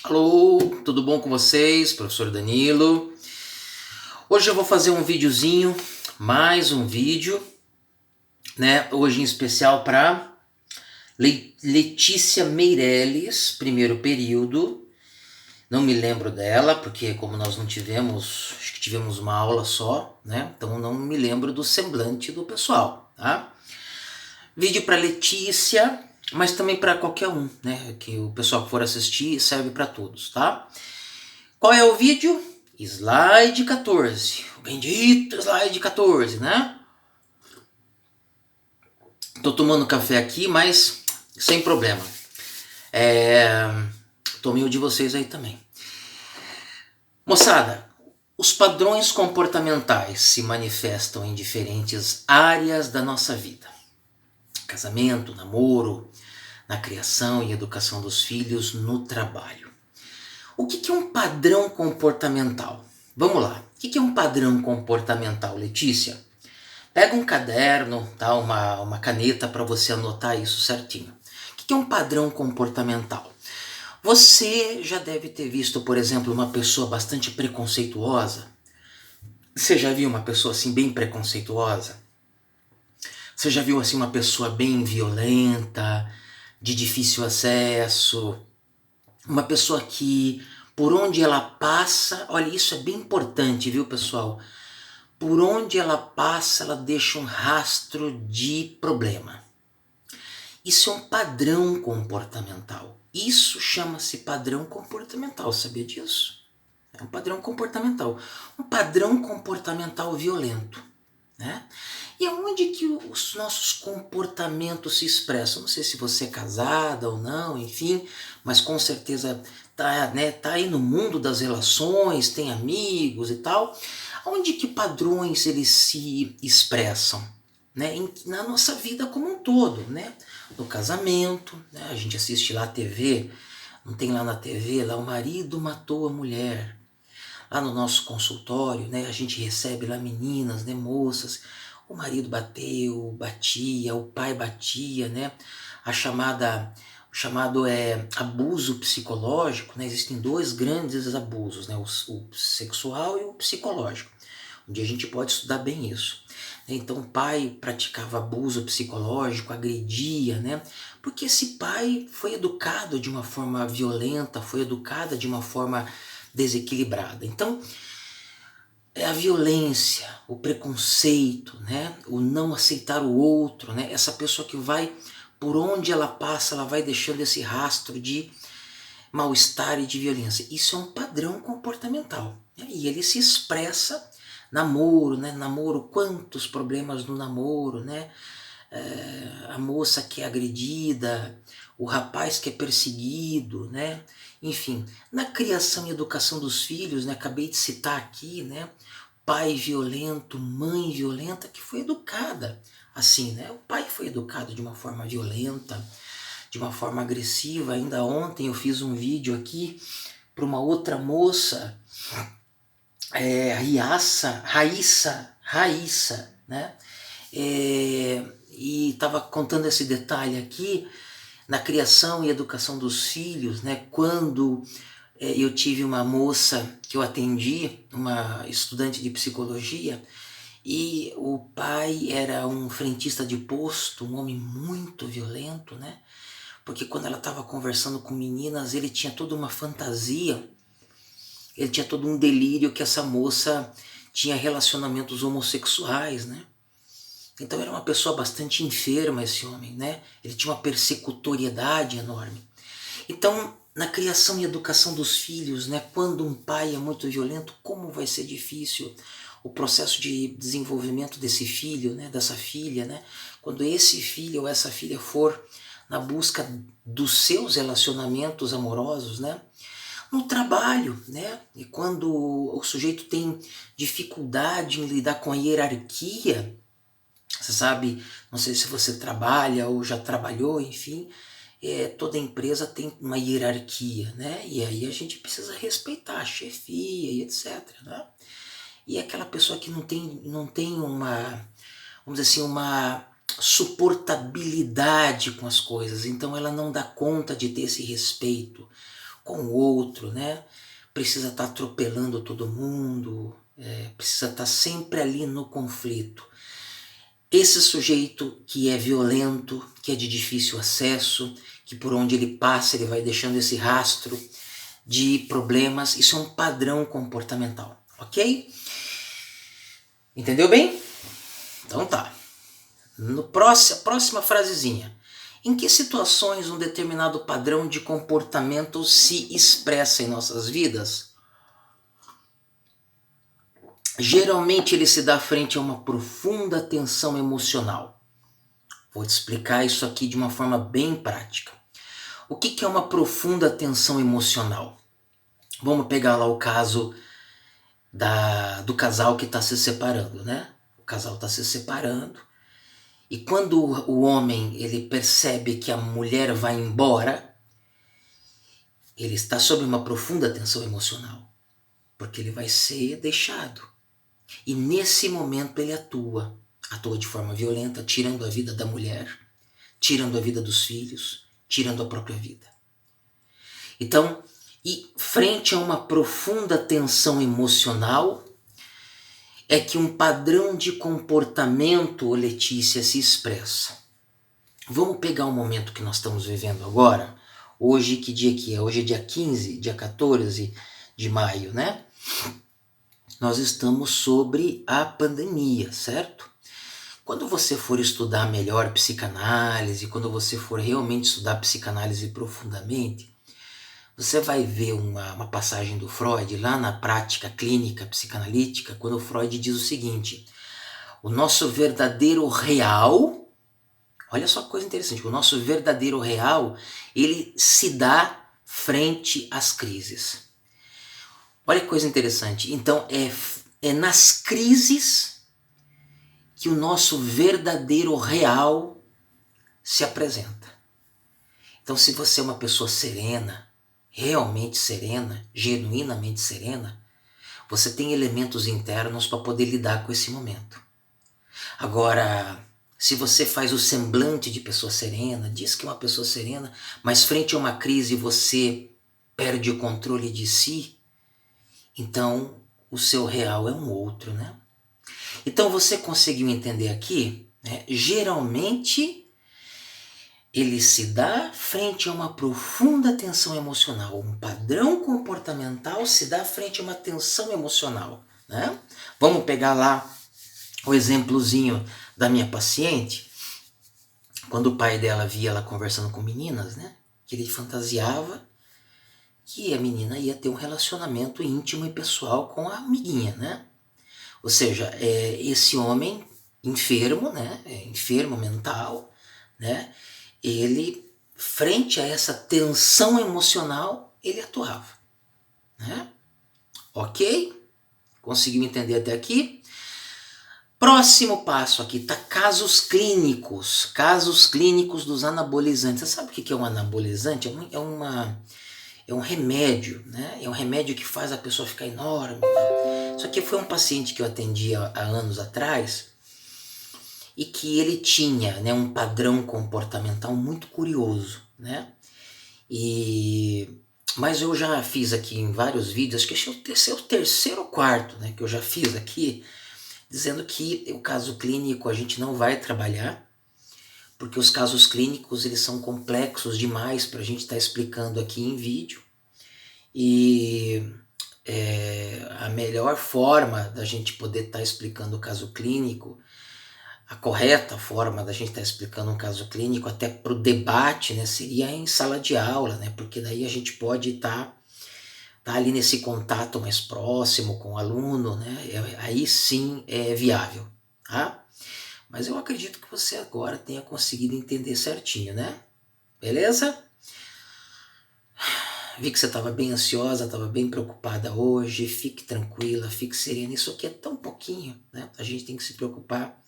Alô, tudo bom com vocês? Professor Danilo. Hoje eu vou fazer um videozinho, mais um vídeo, né? Hoje em especial para Letícia Meirelles, primeiro período. Não me lembro dela, porque como nós não tivemos, acho que tivemos uma aula só, né? Então não me lembro do semblante do pessoal, tá? Vídeo para Letícia, mas também para qualquer um, né? Que o pessoal que for assistir serve para todos, tá? Qual é o vídeo? Slide 14. O bendito slide 14, né? Tô tomando café aqui, mas sem problema. Tomei o de vocês aí também. Moçada, os padrões comportamentais se manifestam em diferentes áreas da nossa vida. Casamento, namoro, na criação e educação dos filhos, no trabalho. O que é um padrão comportamental? Vamos lá. O que é um padrão comportamental, Letícia? Pega um caderno, tá? uma caneta para você anotar isso certinho. O que é um padrão comportamental? Você já deve ter visto, por exemplo, uma pessoa bastante preconceituosa. Você já viu uma pessoa assim bem preconceituosa? Você já viu assim uma pessoa bem violenta, de difícil acesso? Uma pessoa que, por onde ela passa, olha, isso é bem importante, viu, pessoal? Por onde ela passa, ela deixa um rastro de problema. Isso é um padrão comportamental. Isso chama-se padrão comportamental, sabia disso? É um padrão comportamental. Um padrão comportamental violento, né? E aonde que os nossos comportamentos se expressam? Não sei se você é casada ou não, enfim, mas com certeza tá aí no mundo das relações, tem amigos e tal. Onde que padrões eles se expressam? Né? Na nossa vida como um todo, né? No casamento, né? A gente assiste lá a TV, não tem lá na TV, lá o marido matou a mulher. Lá no nosso consultório, né? A gente recebe lá meninas, né? Moças, o marido bateu, batia, o pai batia, né? O chamado é abuso psicológico, né? Existem dois grandes abusos, né? O sexual e o psicológico. Um dia a gente pode estudar bem isso. Então o pai praticava abuso psicológico, agredia, né? Porque esse pai foi educado de uma forma violenta, foi educado de uma forma desequilibrada. Então é a violência, o preconceito, né? O não aceitar o outro, né? Essa pessoa que vai, por onde ela passa, ela vai deixando esse rastro de mal-estar e de violência. Isso é um padrão comportamental, né? E ele se expressa namoro, né? Namoro, quantos problemas no namoro, né? A moça que é agredida, o rapaz que é perseguido, né? Enfim, na criação e educação dos filhos, né? Acabei de citar aqui, né? Pai violento, mãe violenta, que foi educada assim, né? O pai foi educado de uma forma violenta, de uma forma agressiva. Ainda ontem eu fiz um vídeo aqui para uma outra moça, Raíssa, né? E estava contando esse detalhe aqui na criação e educação dos filhos, né? Quando eu tive uma moça que eu atendi, uma estudante de psicologia, e o pai era um frentista de posto, um homem muito violento, né? Porque quando ela estava conversando com meninas, ele tinha toda uma fantasia, ele tinha todo um delírio que essa moça tinha relacionamentos homossexuais, né? Então era uma pessoa bastante enferma esse homem, né? Ele tinha uma persecutoriedade enorme. Então, na criação e educação dos filhos, né, quando um pai é muito violento, como vai ser difícil o processo de desenvolvimento desse filho, né, dessa filha, né? Quando esse filho ou essa filha for na busca dos seus relacionamentos amorosos, né? No trabalho, né? E quando o sujeito tem dificuldade em lidar com a hierarquia, você sabe, não sei se você trabalha ou já trabalhou, enfim, toda empresa tem uma hierarquia, né? E aí a gente precisa respeitar a chefia e etc, né? E aquela pessoa que não tem uma, vamos dizer assim, uma suportabilidade com as coisas, então ela não dá conta de ter esse respeito. com o outro, né? Precisa estar atropelando todo mundo, precisa estar sempre ali no conflito. Esse sujeito que é violento, que é de difícil acesso, que por onde ele passa ele vai deixando esse rastro de problemas, isso é um padrão comportamental, ok? Entendeu bem? Então tá. Próxima frasezinha. Em que situações um determinado padrão de comportamento se expressa em nossas vidas? Geralmente ele se dá frente a uma profunda tensão emocional. Vou te explicar isso aqui de uma forma bem prática. O que é uma profunda tensão emocional? Vamos pegar lá o caso do casal que está se separando, né? O casal está se separando e quando o homem ele percebe que a mulher vai embora, ele está sob uma profunda tensão emocional, porque ele vai ser deixado. E nesse momento ele atua de forma violenta, tirando a vida da mulher, tirando a vida dos filhos, tirando a própria vida. Então, e frente a uma profunda tensão emocional, é que um padrão de comportamento, Letícia, se expressa. Vamos pegar o momento que nós estamos vivendo agora. Hoje, que dia que é? Hoje é dia 15, dia 14 de maio, né? Nós estamos sobre a pandemia, certo? Quando você for estudar melhor psicanálise, quando você for realmente estudar psicanálise profundamente, você vai ver uma passagem do Freud lá na prática clínica psicanalítica, quando o Freud diz o seguinte: o nosso verdadeiro real, olha só que coisa interessante, o nosso verdadeiro real, ele se dá frente às crises. Olha que coisa interessante. Então é nas crises que o nosso verdadeiro real se apresenta. Então se você é uma pessoa serena, realmente serena, genuinamente serena, você tem elementos internos para poder lidar com esse momento. Agora, se você faz o semblante de pessoa serena, diz que é uma pessoa serena, mas frente a uma crise você perde o controle de si, então o seu real é um outro, né? Então você conseguiu entender aqui, né? Geralmente ele se dá frente a uma profunda tensão emocional. Um padrão comportamental se dá frente a uma tensão emocional, né? Vamos pegar lá o exemplozinho da minha paciente. Quando o pai dela via ela conversando com meninas, né? Que ele fantasiava que a menina ia ter um relacionamento íntimo e pessoal com a amiguinha, né? Ou seja, esse homem enfermo, né? Enfermo mental, né? Ele, frente a essa tensão emocional, ele atuava, né? Ok? Conseguiu entender até aqui? Próximo passo aqui, tá casos clínicos dos anabolizantes. Você sabe o que é um anabolizante? É um remédio, né? É um remédio que faz a pessoa ficar enorme. Isso aqui foi um paciente que eu atendi há anos atrás e que ele tinha, né, um padrão comportamental muito curioso, né? Mas eu já fiz aqui em vários vídeos, acho que esse é o terceiro ou quarto, né, que eu já fiz aqui, dizendo que o caso clínico a gente não vai trabalhar, porque os casos clínicos eles são complexos demais para a gente estar explicando aqui em vídeo. E a melhor forma da gente poder estar explicando o caso clínico, a correta forma da gente estar explicando um caso clínico, até para o debate, né, seria em sala de aula, né, porque daí a gente pode estar ali nesse contato mais próximo com o aluno, né, aí sim é viável, tá? Mas eu acredito que você agora tenha conseguido entender certinho, né? Beleza? Vi que você estava bem ansiosa, estava bem preocupada hoje. Fique tranquila, fique serena. Isso aqui é tão pouquinho, né? A gente tem que se preocupar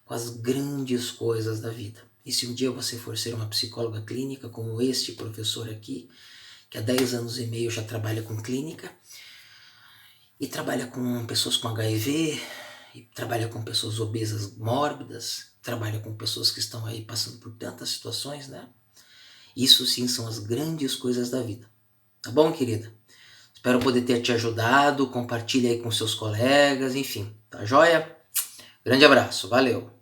com as grandes coisas da vida. E se um dia você for ser uma psicóloga clínica, como este professor aqui, que há 10 anos e meio já trabalha com clínica, e trabalha com pessoas com HIV, e trabalha com pessoas obesas mórbidas, trabalha com pessoas que estão aí passando por tantas situações, né? Isso sim são as grandes coisas da vida. Tá bom, querida? Espero poder ter te ajudado. Compartilhe aí com seus colegas, enfim. Tá joia? Grande abraço. Valeu!